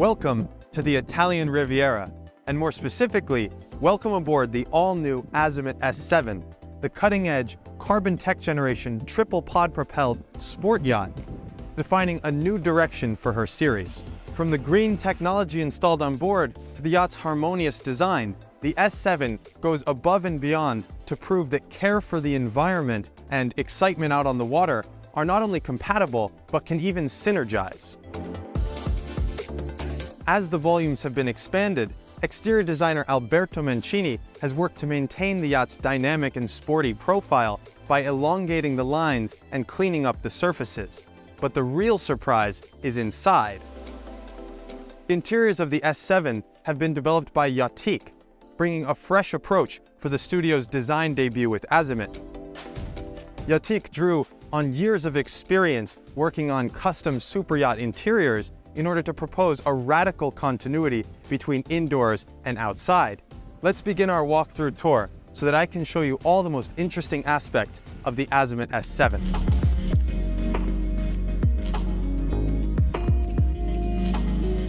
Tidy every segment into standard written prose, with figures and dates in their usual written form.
Welcome to the Italian Riviera, and more specifically, welcome aboard the all-new Azimut S7, the cutting-edge, carbon tech generation triple pod-propelled sport yacht, defining a new direction for her series. From the green technology installed on board to the yacht's harmonious design, the S7 goes above and beyond to prove that care for the environment and excitement out on the water are not only compatible, but can even synergize. As the volumes have been expanded, exterior designer Alberto Mancini has worked to maintain the yacht's dynamic and sporty profile by elongating the lines and cleaning up the surfaces. But the real surprise is inside. Interiors of the S7 have been developed by Yachtique, bringing a fresh approach for the studio's design debut with Azimut. Yachtique drew on years of experience working on custom superyacht interiors in order to propose a radical continuity between indoors and outside. Let's begin our walkthrough tour so that I can show you all the most interesting aspects of the Azimut S7.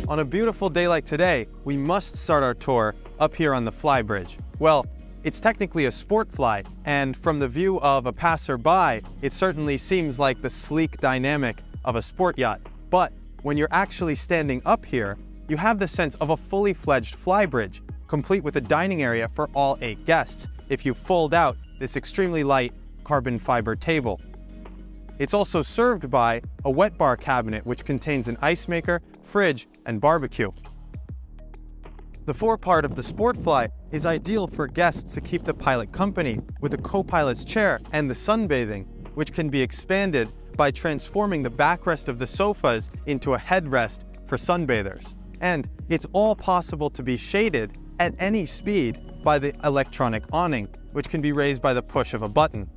On a beautiful day like today, we must start our tour up here on the flybridge. Well, it's technically a Sportfly, and from the view of a passerby, it certainly seems like the sleek dynamic of a sport yacht. But when you're actually standing up here, you have the sense of a fully fledged flybridge, complete with a dining area for all 8 guests, if you fold out this extremely light carbon fiber table. It's also served by a wet bar cabinet which contains an ice maker, fridge, and barbecue. The forepart of the Sportfly is ideal for guests to keep the pilot company with a co-pilot's chair and the sunbathing, which can be expanded by transforming the backrest of the sofas into a headrest for sunbathers. And it's all possible to be shaded at any speed by the electronic awning, which can be raised by the push of a button.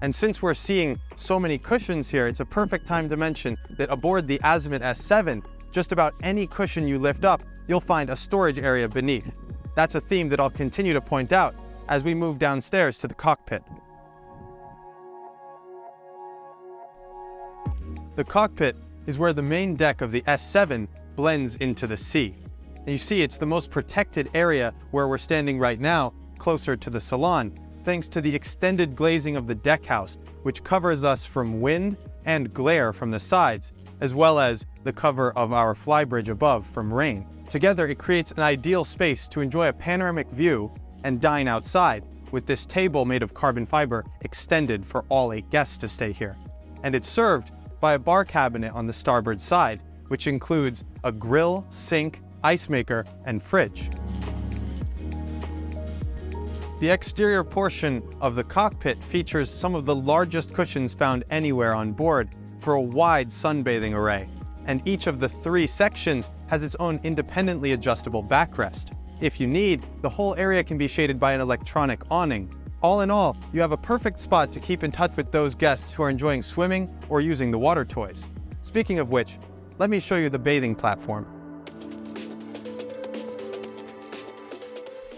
And since we're seeing so many cushions here, it's a perfect time to mention that aboard the Azimut S7, just about any cushion you lift up, you'll find a storage area beneath. That's a theme that I'll continue to point out as we move downstairs to the cockpit. The cockpit is where the main deck of the S7 blends into the sea. And you see it's the most protected area where we're standing right now, closer to the Salon, thanks to the extended glazing of the deck house, which covers us from wind and glare from the sides, as well as the cover of our flybridge above from rain. Together, it creates an ideal space to enjoy a panoramic view and dine outside, with this table made of carbon fiber extended for all 8 guests to stay here. And it's served by a bar cabinet on the starboard side, which includes a grill, sink, ice maker, and fridge. The exterior portion of the cockpit features some of the largest cushions found anywhere on board for a wide sunbathing array, and each of the 3 sections has its own independently adjustable backrest. If you need, the whole area can be shaded by an electronic awning. All in all, you have a perfect spot to keep in touch with those guests who are enjoying swimming or using the water toys. Speaking of which, let me show you the bathing platform.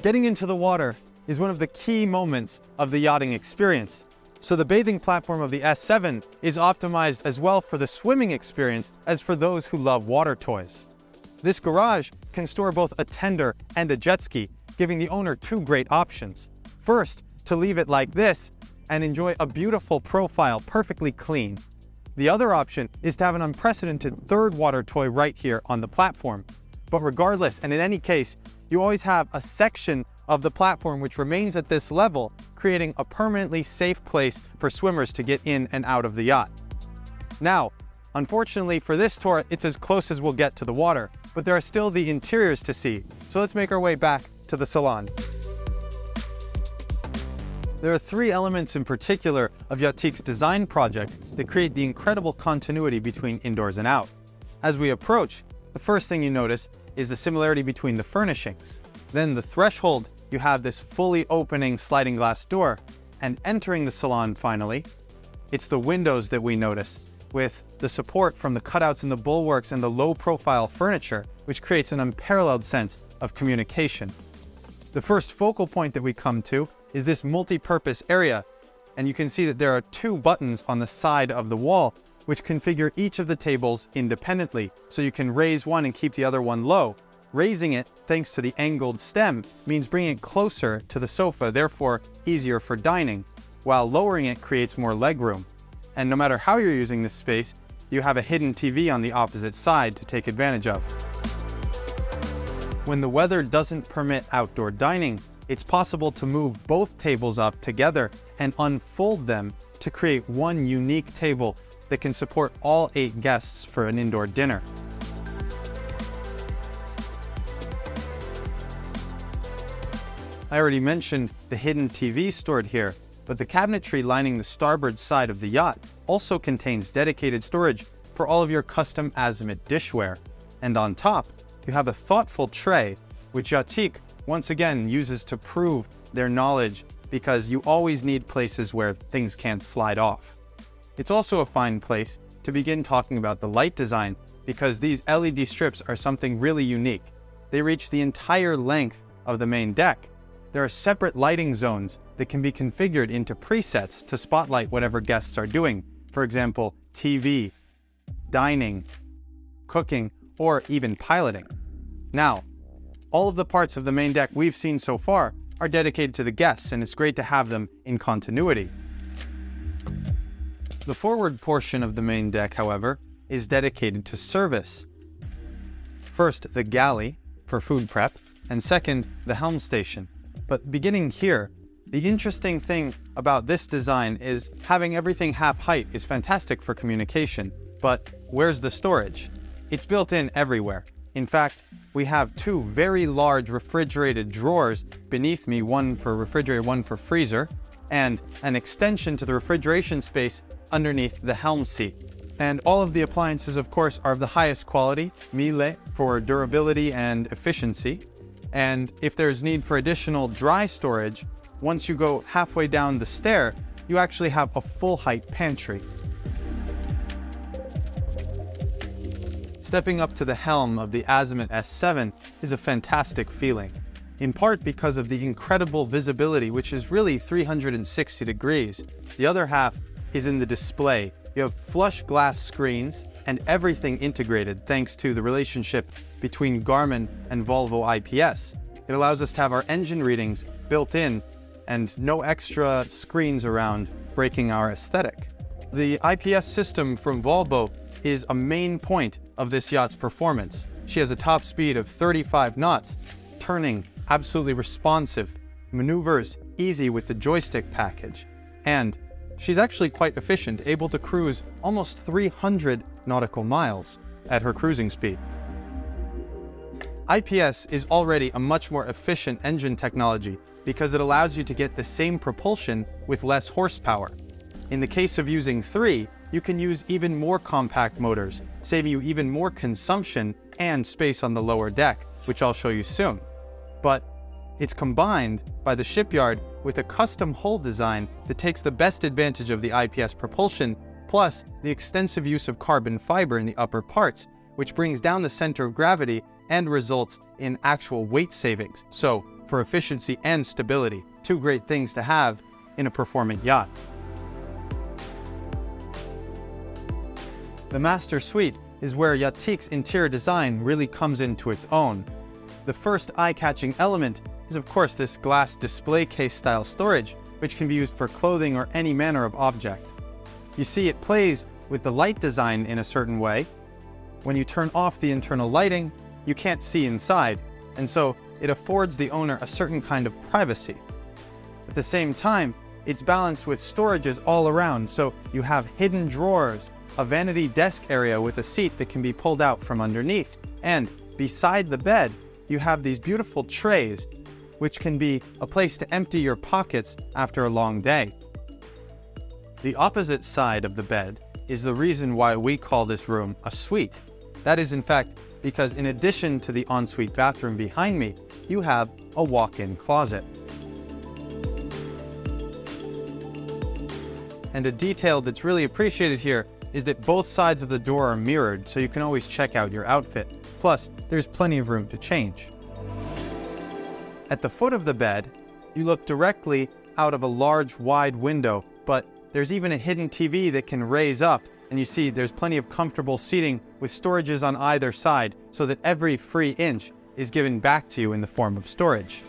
Getting into the water is one of the key moments of the yachting experience. So the bathing platform of the S7 is optimized as well for the swimming experience as for those who love water toys. This garage can store both a tender and a jet ski, giving the owner 2 great options. First, to leave it like this and enjoy a beautiful profile perfectly clean. The other option is to have an unprecedented 3rd water toy right here on the platform. But regardless, and in any case, you always have a section of the platform which remains at this level, creating a permanently safe place for swimmers to get in and out of the yacht. Now, unfortunately for this tour, it's as close as we'll get to the water, but there are still the interiors to see, so let's make our way back to the Salon. There are 3 elements in particular of Yachtique's design project that create the incredible continuity between indoors and out. As we approach, the first thing you notice is the similarity between the furnishings. Then the threshold, you have this fully opening sliding glass door, and entering the Salon finally, it's the windows that we notice, with the support from the cutouts in the bulwarks and the low-profile furniture, which creates an unparalleled sense of communication. The first focal point that we come to is this multi-purpose area, and you can see that there are 2 buttons on the side of the wall which configure each of the tables independently, so you can raise one and keep the other one low. Raising it, thanks to the angled stem, means bringing it closer to the sofa, therefore easier for dining, while lowering it creates more legroom. And no matter how you're using this space, you have a hidden TV on the opposite side to take advantage of. When the weather doesn't permit outdoor dining, it's possible to move both tables up together and unfold them to create one unique table that can support all 8 guests for an indoor dinner. I already mentioned the hidden TV stored here, but the cabinetry lining the starboard side of the yacht also contains dedicated storage for all of your custom Azimut dishware. And on top, you have a thoughtful tray, which Yachtik once again uses to prove their knowledge, because you always need places where things can't slide off. It's also a fine place to begin talking about the light design, because these LED strips are something really unique. They reach the entire length of the main deck. There are separate lighting zones that can be configured into presets to spotlight whatever guests are doing. For example, TV, dining, cooking, or even piloting. Now, all of the parts of the main deck we've seen so far are dedicated to the guests, and it's great to have them in continuity. The forward portion of the main deck, however, is dedicated to service. First, the galley for food prep, and second, the helm station. But beginning here, the interesting thing about this design is having everything half height is fantastic for communication, but where's the storage? It's built in everywhere. In fact, we have 2 very large refrigerated drawers beneath me, one for refrigerator, one for freezer, and an extension to the refrigeration space underneath the helm seat. And all of the appliances, of course, are of the highest quality, Miele for durability and efficiency. And if there's need for additional dry storage, once you go halfway down the stair, you actually have a full height pantry. Stepping up to the helm of the Azimut S7 is a fantastic feeling, in part because of the incredible visibility, which is really 360 degrees. The other half is in the display. You have flush glass screens and everything integrated thanks to the relationship between Garmin and Volvo IPS. It allows us to have our engine readings built in and no extra screens around breaking our aesthetic. The IPS system from Volvo is a main point of this yacht's performance. She has a top speed of 35 knots, turning absolutely responsive, maneuvers easy with the joystick package, and she's actually quite efficient, able to cruise almost 300 nautical miles at her cruising speed. IPS is already a much more efficient engine technology because it allows you to get the same propulsion with less horsepower. In the case of using 3, you can use even more compact motors, saving you even more consumption and space on the lower deck, which I'll show you soon. But it's combined by the shipyard with a custom hull design that takes the best advantage of the IPS propulsion, plus the extensive use of carbon fiber in the upper parts, which brings down the center of gravity and results in actual weight savings. So, for efficiency and stability, 2 great things to have in a performant yacht. The master suite is where Yachtik's interior design really comes into its own. The first eye-catching element is of course this glass display case style storage, which can be used for clothing or any manner of object. You see, it plays with the light design in a certain way. When you turn off the internal lighting, you can't see inside, and so it affords the owner a certain kind of privacy. At the same time, it's balanced with storages all around, so you have hidden drawers, a vanity desk area with a seat that can be pulled out from underneath, and beside the bed, you have these beautiful trays, which can be a place to empty your pockets after a long day. The opposite side of the bed is the reason why we call this room a suite. That is in fact because in addition to the ensuite bathroom behind me, you have a walk-in closet. And a detail that's really appreciated here is that both sides of the door are mirrored, so you can always check out your outfit. Plus, there's plenty of room to change. At the foot of the bed, you look directly out of a large, wide window, but there's even a hidden TV that can raise up And you see there's plenty of comfortable seating with storages on either side so that every free inch is given back to you in the form of storage.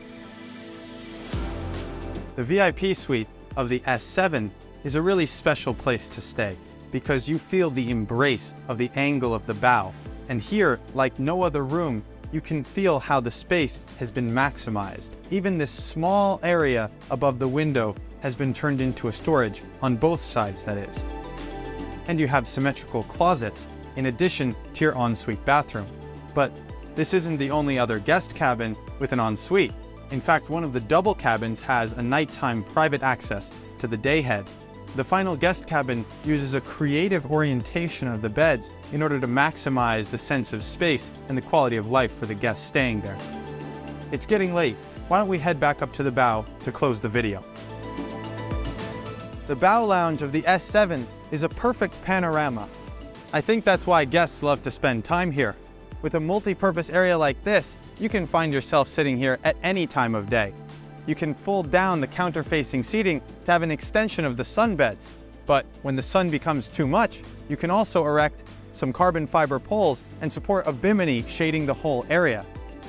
The VIP suite of the S7 is a really special place to stay because you feel the embrace of the angle of the bow. And here, like no other room, you can feel how the space has been maximized. Even this small area above the window has been turned into a storage on both sides, that is. And you have symmetrical closets in addition to your ensuite bathroom. But this isn't the only other guest cabin with an ensuite. In fact, one of the double cabins has a nighttime private access to the dayhead. The final guest cabin uses a creative orientation of the beds in order to maximize the sense of space and the quality of life for the guests staying there. It's getting late. Why don't we head back up to the bow to close the video? The bow lounge of the S7 is a perfect panorama. I think that's why guests love to spend time here. With a multi-purpose area like this, you can find yourself sitting here at any time of day. You can fold down the counter-facing seating to have an extension of the sunbeds. But when the sun becomes too much, you can also erect some carbon fiber poles and support a bimini shading the whole area.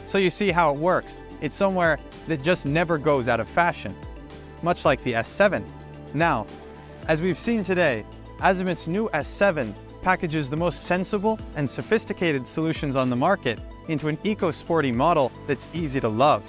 So you see how it works. It's somewhere that just never goes out of fashion, much like the S7. Now, as we've seen today, Azimut's new S7 packages the most sensible and sophisticated solutions on the market into an eco-sporty model that's easy to love.